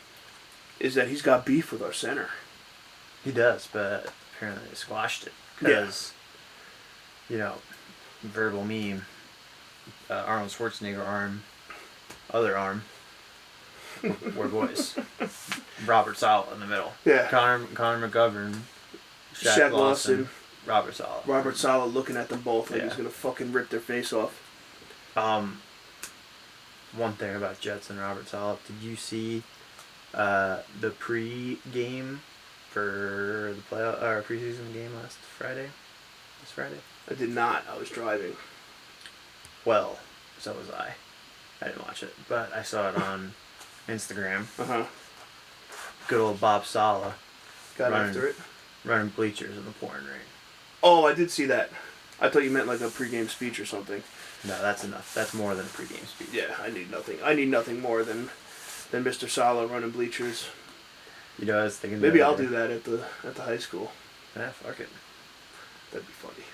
is that he's got beef with our center. He does, but apparently they squashed it. Because, verbal meme, Arnold Schwarzenegger arm, other arm, we're boys. Robert Saleh in the middle. Yeah. Connor McGovern, Shaq Lawson, Robert Saleh. Robert Saleh looking at them both like he's going to fucking rip their face off. One thing about Jets and Robert Saleh, did you see the pre-game for the preseason game this Friday? I did not. I was driving. Well, so was I. I didn't watch it, but I saw it on Instagram. Good old Bob Saleh. Got after it. Running bleachers in the pouring rain. Oh, I did see that. I thought you meant like a pregame speech or something. No, that's enough. That's more than a pregame speech. Yeah, I need nothing. I need nothing more than Mr. Saleh running bleachers. I was thinking. Maybe I'll do that at the high school. Yeah, fuck it. That'd be funny.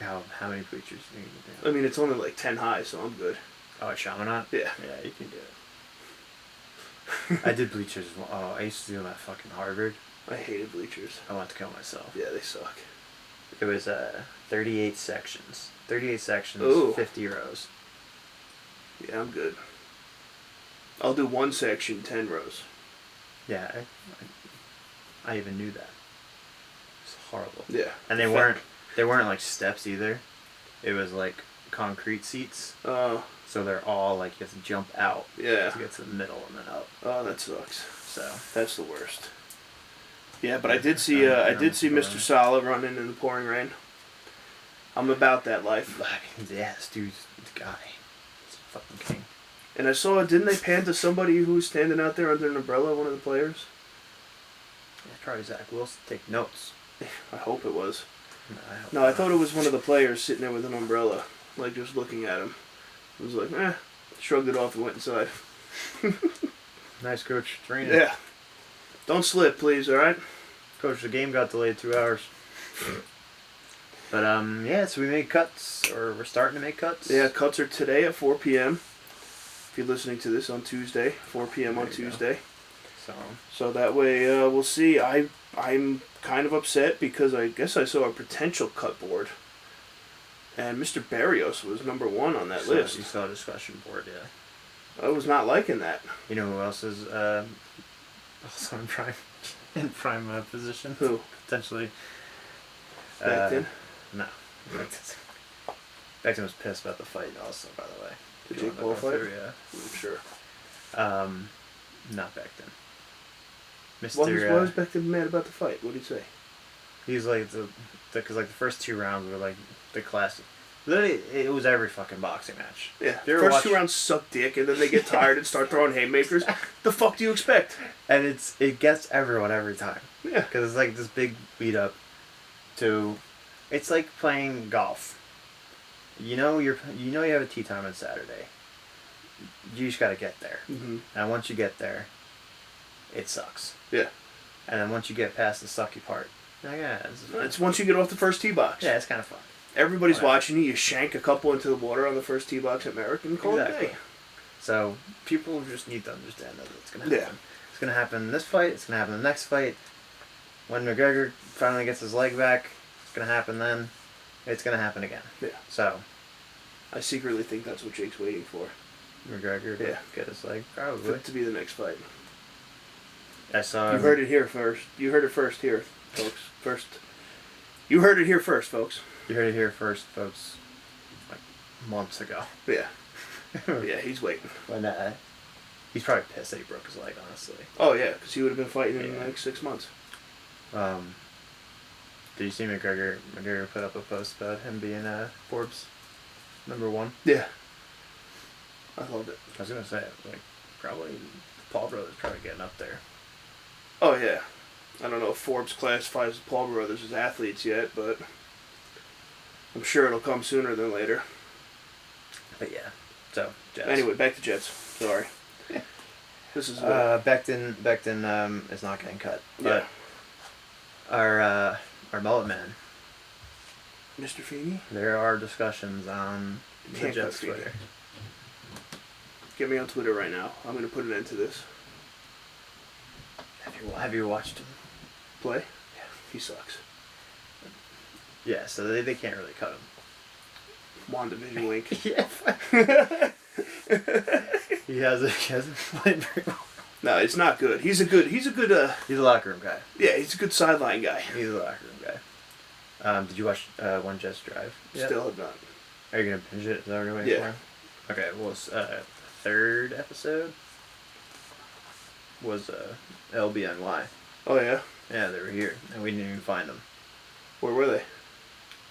How many bleachers do you need? I mean, it's only like 10 high, so I'm good. Oh, at Chaminade? Yeah. Yeah, you can do it. I did bleachers. Oh, I used to do them at fucking Harvard. I hated bleachers. I wanted to kill myself. Yeah, they suck. It was 38 sections. 38 sections, Ooh. 50 rows. Yeah, I'm good. I'll do one section, 10 rows. Yeah, I even knew that. It's horrible. Yeah. And they weren't like steps either. It was like concrete seats. Oh. So they're all like you have to jump out. Yeah. To get to the middle and then up. Oh, that sucks. So that's the worst. Yeah, but I did see Mr. Saleh running in the pouring rain. I'm about that life. Yeah, this dude's the guy. He's a fucking king. And I saw, didn't they pan to somebody who was standing out there under an umbrella, one of the players? Yeah, probably Zach Wilson. Take notes. I hope it was. No, I thought it was one of the players sitting there with an umbrella, like just looking at him. I was like, shrugged it off and went inside. Nice, Coach. It's raining. Yeah. Don't slip, please, alright? Coach, the game got delayed 2 hours. But, so we made cuts, or we're starting to make cuts. Yeah, cuts are today at 4 p.m. If you're listening to this on Tuesday, 4 p.m. on Tuesday. So that way, we'll see. I'm kind of upset because I guess I saw a potential cut board. And Mr. Barrios was number 1 on that list. You saw a discussion board, yeah. I was not liking that. You know who else is also in prime position? Who? Potentially. Becton? No. Becton was pissed about the fight also, by the way. The Jake Paul fight? Yeah. I'm sure. Not Becton. Why was Becton mad about the fight? What did he say? He's like, because like the first 2 rounds were like the classic. Literally, it was every fucking boxing match. Yeah, first 2 rounds suck dick, and then they get tired and start throwing haymakers. The fuck do you expect? And it gets everyone every time. Yeah. Because it's like this big beat up to... It's like playing golf. You know you have a tee time on Saturday. You just got to get there. Mm-hmm. And once you get there, it sucks. Yeah. And then once you get past the sucky part, it's once you get off the first tee box. Yeah, it's kind of fun. Everybody's watching you. You shank a couple into the water on the first tee box at Merrick and call it a day. So people just need to understand that it's going to happen. Yeah. It's going to happen in this fight. It's going to happen in the next fight. When McGregor finally gets his leg back, it's going to happen then. It's going to happen again. Yeah. So I secretly think that's what Jake's waiting for. McGregor to get his leg? Probably. For it to be the next fight. I saw You heard it here first. You heard it first here, folks. You heard it here first, folks. You heard it here first, folks. Like months ago. Yeah. Yeah, he's waiting. When he's probably pissed that he broke his leg, honestly. Oh yeah, because he would have been fighting in like 6 months. Did you see McGregor? McGregor put up a post about him being Forbes #1. Yeah. I loved it. I was gonna say like probably Paul brothers probably getting up there. Oh, yeah. I don't know if Forbes classifies the Paul brothers as athletes yet, but I'm sure it'll come sooner than later. But yeah, so Jets. Anyway, back to Jets. Sorry. This is Becton is not getting cut. But our mullet man, Mr. Feeney. there are discussions on the Jets Twitter. Get me on Twitter right now. I'm going to put an end to this. Have you watched him play? Yeah, he sucks. Yeah, so they can't really cut him. WandaVision link. Yeah. he hasn't played very well. No, it's not good. He's a He's a locker room guy. Yeah, he's a good sideline guy. He's a locker room guy. Did you watch One Jets Drive? Still have not. Are you gonna binge it? Is that what you're waiting for? Okay. Well, it's, third episode was LBNY. Oh yeah. Yeah, they were here, and we didn't even find them. Where were they?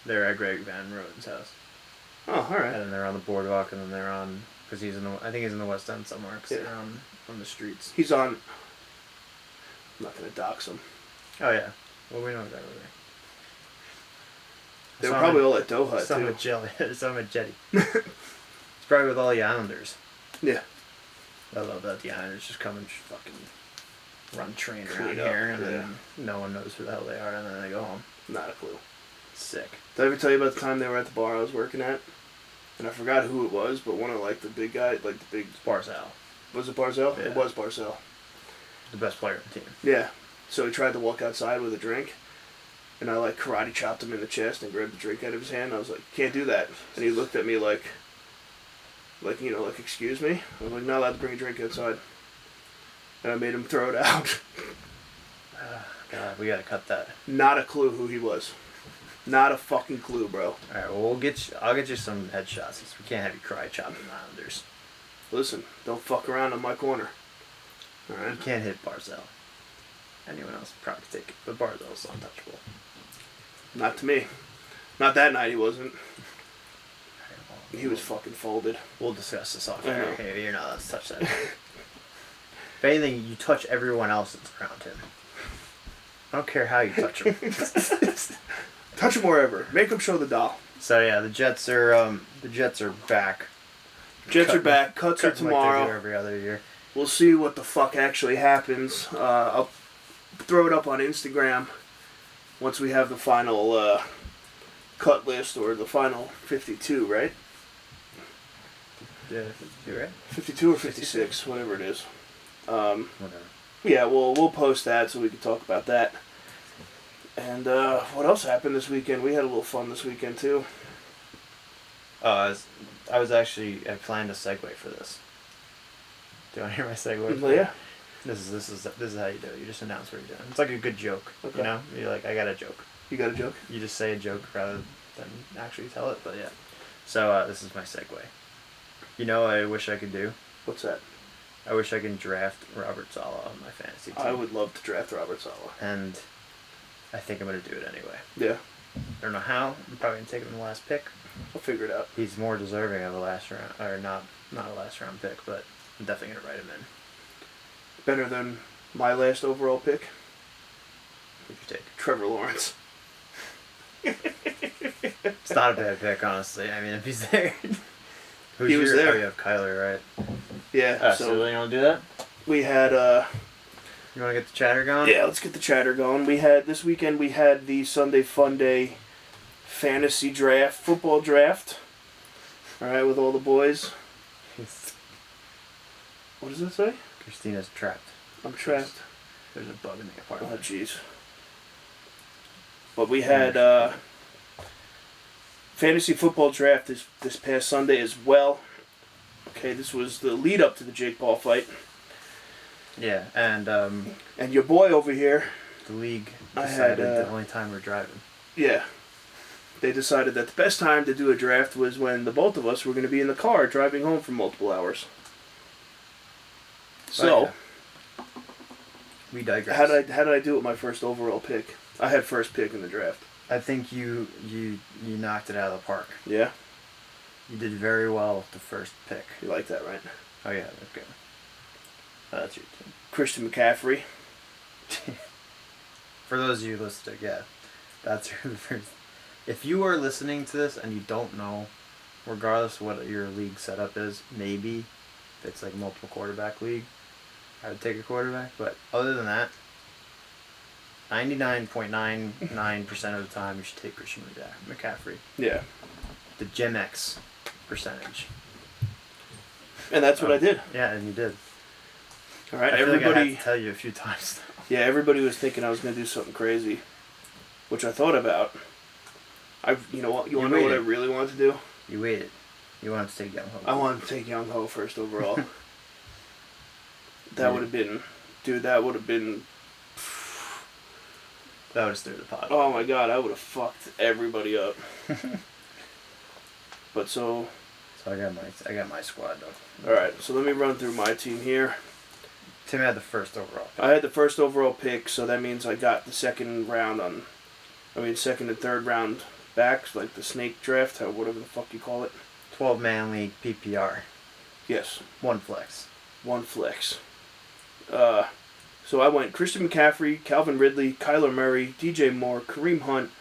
They're at Greg Van Roten's house. Oh, all right. And then they're on the boardwalk, and then they're on because I think he's in the West End somewhere. Cause they're on the streets. He's on. I'm not gonna dox him. Oh yeah. Well, we know exactly where. They were probably all at Doha too. Some at Jetty. It's probably with all the Islanders. Yeah. I love that the Islanders just come and just fucking run train around Clean up, here, and then no one knows who the hell they are, and then they go home. Not a clue. Sick. Did I ever tell you about the time they were at the bar I was working at? And I forgot who it was, but one of the big guys, the big... Barzal. Was it Barzal? Yeah. It was Barzal. The best player on the team. Yeah. So he tried to walk outside with a drink, and I karate chopped him in the chest and grabbed the drink out of his hand. I was like, can't do that. And he looked at me like, excuse me? I was like, not allowed to bring a drink outside. And I made him throw it out. God, we gotta cut that. Not a clue who he was. Not a fucking clue, bro. Alright, well, I'll get you some headshots. We can't have you cry chopping the Islanders. Listen, don't fuck around on my corner. Alright? You can't hit Barzal. Anyone else probably could take it, but Barzal's untouchable. Not to me. Not that night he wasn't. He was fucking folded. We'll discuss this off air. Hey, you're not allowed to touch that. If anything, you touch everyone else that's around him. I don't care how you touch him. Touch him wherever. Make him show the doll. So yeah, the Jets are back. Jets are back. Cuts are tomorrow. Like they do every other year. We'll see what the fuck actually happens. I'll throw it up on Instagram once we have the final cut list, or the final 52, right? Yeah, 52, right? 52 or 56, whatever it is. Whatever. Yeah, we'll post that so we can talk about that. And what else happened this weekend? We had a little fun this weekend too. I planned a segue for this. Do you want to hear my segue? Well, yeah. This is how you do it. You just announce what you're doing. It's like a good joke. Okay. You know? You're like, I got a joke. You got a joke? You just say a joke rather than actually tell it, but yeah. So this is my segue. You know what I wish I could do? What's that? I wish I could draft Robert Saleh on my fantasy team. I would love to draft Robert Saleh. And I think I'm going to do it anyway. Yeah. I don't know how. I'm probably going to take him in the last pick. I'll figure it out. He's more deserving of a last round, or not a last round pick, but I'm definitely going to write him in. Better than my last overall pick? Who'd you take? Trevor Lawrence. It's not a bad pick, honestly. I mean, if he's there. He was there. Oh, you have Kyler, right? Yeah. So you want to do that? We had... You want to get the chatter going? Yeah, let's get the chatter going. This weekend we had the Sunday Fun Day fantasy draft, football draft. Alright, with all the boys. What does that say? Christina's trapped. I'm trapped. There's a bug in the apartment. Oh, jeez. But we had fantasy football draft this past Sunday as well. Okay, this was the lead up to the Jake Paul fight. Yeah, and your boy over here. The league decided the only time we're driving. Yeah. They decided that the best time to do a draft was when the both of us were going to be in the car driving home for multiple hours. So, we digress. How did I do with my first overall pick? I had first pick in the draft. I think you knocked it out of the park. Yeah? You did very well with the first pick. You like that, right? Oh yeah, okay. Oh, that's your team. Christian McCaffrey. For those of you listening, yeah, that's your first. If you are listening to this and you don't know, regardless of what your league setup is, maybe if it's like multiple quarterback league, I would take a quarterback. But other than that, 99.99% of the time you should take Christian McCaffrey. Yeah. The Gem X percentage. And that's what I did. Yeah, and you did. All right, I feel everybody. like I had to tell you a few times. Yeah, everybody was thinking I was gonna do something crazy, which I thought about. You know what? You want to know what I really wanted to do? You waited. You wanted to take Young Ho. I wanted to take Young Ho first overall. That would have been, dude. That would have been. That would have stirred the pot. Oh my god, I would have fucked everybody up. But so. So I got my squad though. All right, so let me run through my team here. Tim had the first overall pick. I had the first overall pick, so that means I got the second and third round backs, like the snake draft, whatever the fuck you call it. 12-man league PPR. Yes. One flex. So I went Christian McCaffrey, Calvin Ridley, Kyler Murray, DJ Moore, Kareem Hunt,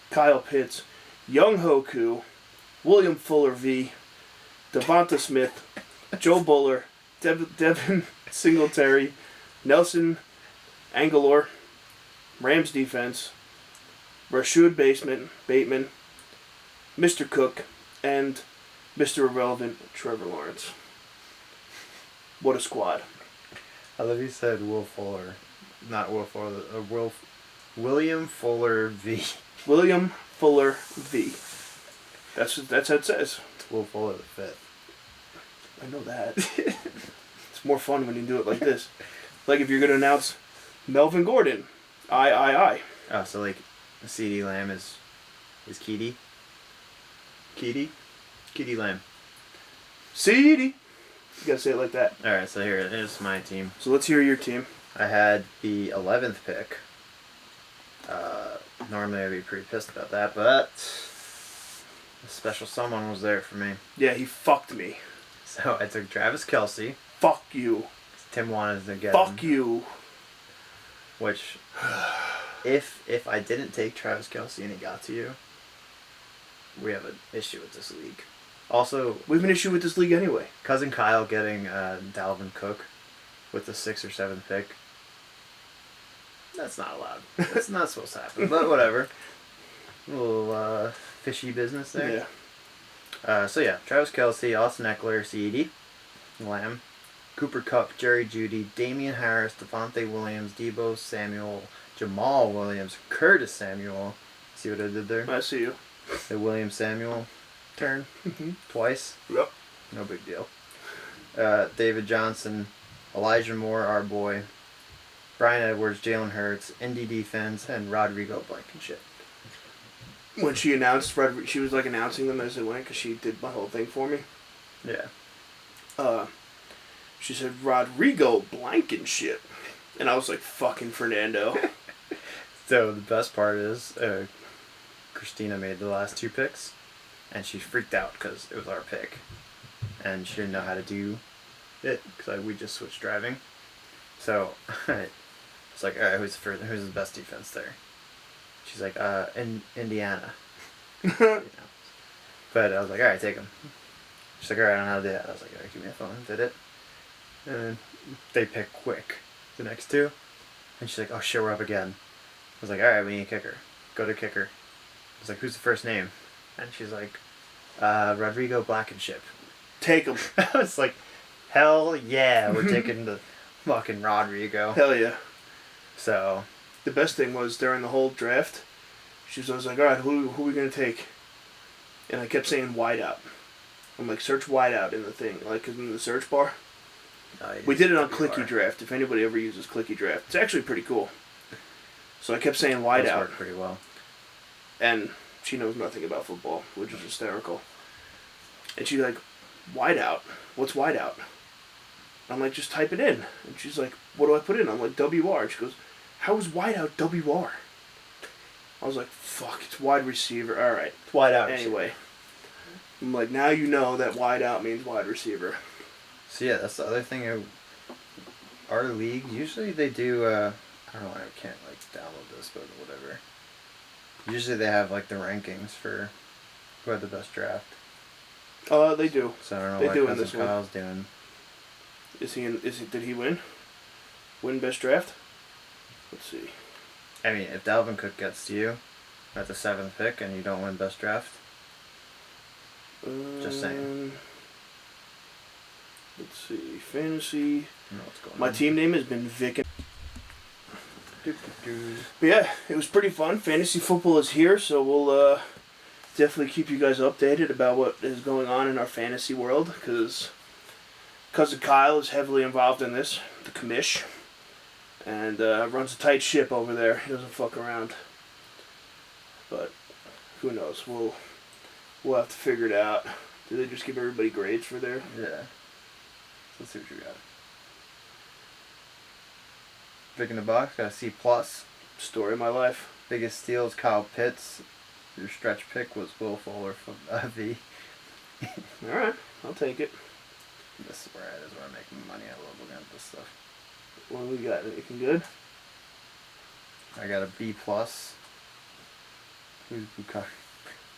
Kyle Pitts, Young Hoku, William Fuller V, Devonta Smith, Joe Buller, Devin Singletary, Nelson Aguilar, Rams defense, Rashad Bateman, Mr. Cook, and Mr. Irrelevant Trevor Lawrence. What a squad. I love you said Will Fuller. Not Will Fuller. William Fuller V. William Fuller V. That's how it says. It's Will Fuller the fifth. I know that. It's more fun when you do it like this. Like if you're going to announce Melvin Gordon. I. Oh, so like CeeDee Lamb is Keedy? Keedy Lamb. CeeDee. You gotta say it like that. Alright, so here is my team. So let's hear your team. I had the 11th pick. Normally I'd be pretty pissed about that, but a special someone was there for me. Yeah, he fucked me. So I took Travis Kelce. Fuck you. Tim wanted to get Fuck him. you. Which, if I didn't take Travis Kelce and he got to you, we have an issue with this league. Also, we have an issue with this league anyway. Cousin Kyle getting Dalvin Cook with the 6th or 7th pick. That's not allowed. That's not supposed to happen. But whatever. A little fishy business there. Yeah. So yeah, Travis Kelce, Austin Eckler, CeeDee Lamb, Cooper Kupp, Jerry Jeudy, Damian Harris, Devontae Williams, Deebo Samuel, Jamal Williams, Curtis Samuel. See what I did there? I see you. The William Samuel turn twice. Yep. No big deal. David Johnson, Elijah Moore, our boy, Brian Edwards, Jalen Hurts, Indy defense, and Rodrigo Blankenship. When she announced, she was like announcing them as it went because she did my whole thing for me. Yeah. She said Rodrigo Blankenship, and I was like fucking Fernando. So the best part is, Christina made the last 2 picks, and she freaked out because it was our pick, and she didn't know how to do it because we just switched driving. So it's like, all right, who's the best defense there? She's like, Indiana. You know. But I was like, all right, take him. She's like, all right, I don't know how to do that. I was like, all right, give me a phone. Did it. And then they picked quick the next 2. And she's like, oh shit, we're up again. I was like, all right, we need a kicker. Go to kicker. I was like, who's the first name? And she's like, Rodrigo Blankenship. Take him. I was like, hell yeah, we're taking the fucking Rodrigo. Hell yeah. So the best thing was during the whole draft, she was like, all right, who are we going to take? And I kept saying wideout. I'm like, search wideout in the thing, like in the search bar. We did it on Clicky Draft, if anybody ever uses Clicky Draft. It's actually pretty cool. So I kept saying wideout. Those work pretty well. And she knows nothing about football, which is hysterical. And she's like, wideout? What's wideout? I'm like, just type it in. And she's like, what do I put in? I'm like, WR. And she goes, how is wideout WR? I was like, fuck, it's wide receiver. All right. It's wide out. Anyway. I'm like, now you know that wideout means wide receiver. So yeah, that's the other thing. Our league, usually they do I don't know why I can't like download this, but whatever. Usually they have like the rankings for who had the best draft. They do. So I don't know They what do in this one. Kyle's doing. Did he win? Win best draft? Let's see. I mean, if Dalvin Cook gets to you at the 7th pick and you don't win best draft, just saying. Let's see. Fantasy. I don't know what's going My on. team name has been Vic. But yeah, it was pretty fun. Fantasy football is here, so we'll definitely keep you guys updated about what is going on in our fantasy world, because cousin Kyle is heavily involved in this, the commish, and runs a tight ship over there. He doesn't fuck around. But who knows? We'll have to figure it out. Do they just give everybody grades for their? Yeah. Let's see what you got. Pick in the box, got a C+. Story of my life. Biggest steal is Kyle Pitts. Your stretch pick was Will Fuller from V. Alright, I'll take it. This is where I'm making money. I love looking at this stuff. What do we got? Anything good? I got a B+. Who's Bukaki?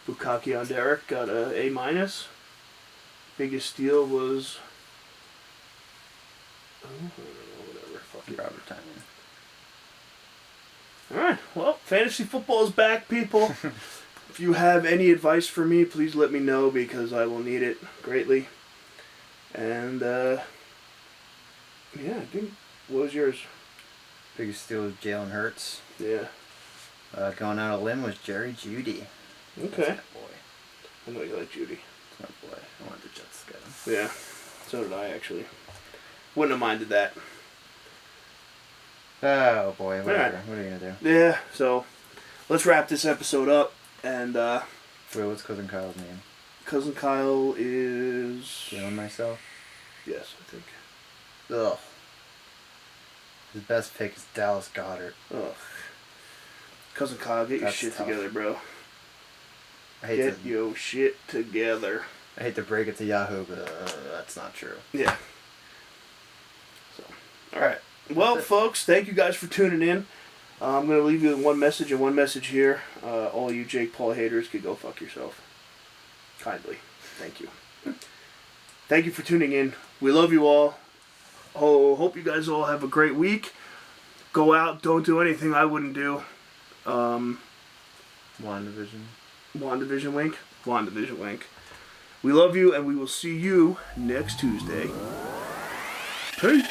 Bukaki on Derek got a A-. Biggest steal was... Oh, I don't know, whatever. Fuck it. Robert Timing. Alright, well, fantasy football is back, people. If you have any advice for me, please let me know, because I will need it greatly. And, yeah, I think... What was yours? Biggest steal was Jalen Hurts. Yeah. Going out on a limb was Jerry Jeudy. Okay. That's my boy. I know you like Judy. That's my boy. I wanted the Jets to get him. Yeah, so did I, actually. Wouldn't have minded that. Oh boy, whatever. Right. What are you gonna do? Yeah, so let's wrap this episode up. And Wait, what's Cousin Kyle's name? Cousin Kyle is... Killing myself? Yes, I think. Ugh. His best pick is Dallas Goedert. Ugh. Cousin Kyle, get your That's shit tough. together, bro. I Get your shit together. hate to break it to Yahoo, but that's not true. Yeah. So, alright. Well, folks, thank you guys for tuning in. I'm going to leave you with one message and one message here. All you Jake Paul haters could go fuck yourself. Kindly. Thank you. Thank you for tuning in. We love you all. Oh, hope you guys all have a great week. Go out. Don't do anything I wouldn't do. WandaVision. WandaVision wink. WandaVision wink. We love you, and we will see you next Tuesday. Peace.